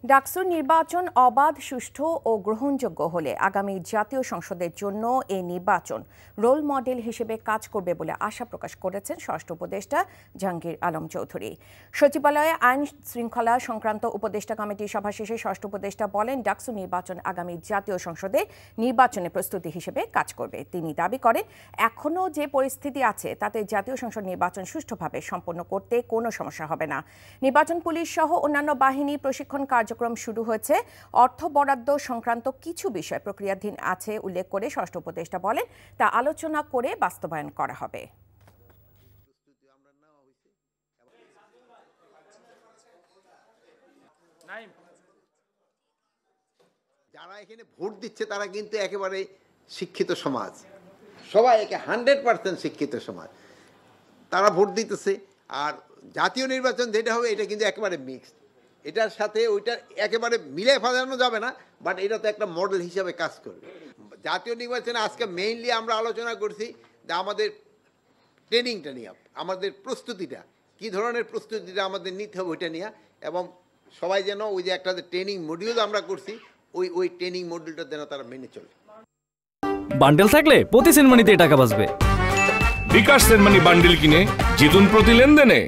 ডাকসুর নির্বাচন অবাধ, সুষ্ঠু ও গ্রহণযোগ্য হলে আগামী জাতীয় সংসদের জন্য এই নির্বাচন রোল মডেল হিসেবে কাজ করবে বলে আশা প্রকাশ করেছেন স্বরাষ্ট্র উপদেষ্টা জাহাঙ্গীর আলম চৌধুরী। সচিবালয়ে আইন শৃঙ্খলা সংক্রান্ত উপদেষ্টা কমিটির সভা শেষে স্বরাষ্ট্র উপদেষ্টা বলেন, ডাকসু নির্বাচন আগামী জাতীয় সংসদে নির্বাচনের প্রস্তুতি হিসেবে কাজ করবে। তিনি দাবি করেন, এখনও যে পরিস্থিতি আছে তাতে জাতীয় সংসদ নির্বাচন সুষ্ঠুভাবে সম্পন্ন করতে কোনো সমস্যা হবে না। নির্বাচন পুলিশ সহ অন্যান্য বাহিনী প্রশিক্ষণ কার্যক্রম শুরু হয়েছে। অর্থ বরাদ্দ সংক্রান্ত কিছু বিষয় প্রক্রিয়াধীন আছে উল্লেখ করে স্বরাষ্ট্র উপদেষ্টা বলেন, তা আলোচনা করে বাস্তবায়ন করা হবে। যারা এখানে ভোট দিচ্ছে তারা কিন্তু একেবারে শিক্ষিত সমাজ, সবাই একে 100% শিক্ষিত সমাজ, তারা ভোট দিতেছে। আর জাতীয় নির্বাচন যেটা হবে এটা কিন্তু একেবারে মিক্সড, এটার সাথে ওইটা একেবারে মিলে ফেলানো যাবে না, বাট এটা তো একটা মডেল হিসাবে কাজ করবে। জাতীয় নির্বাচনে আজকে মেইনলি আমরা আলোচনা করছি যে আমাদের ট্রেনিংটা নিয়ে, আমাদের প্রস্তুতিটা কী ধরনের প্রস্তুতিটা আমাদের নিতে হবে ওইটা নিয়ে, এবং সবাই যেন ওই যে একটা ট্রেনিং মডিউল আমরা করছি ওই ট্রেনিং মডিউলটা যেন তারা মেনে চলে। বান্ডেল থাকলে প্রতি সেনমানিতে টাকা বাঁচবে। বিকাশ সেনমানি বান্ডেল কিনে জিতুন প্রতি লেনদেনে।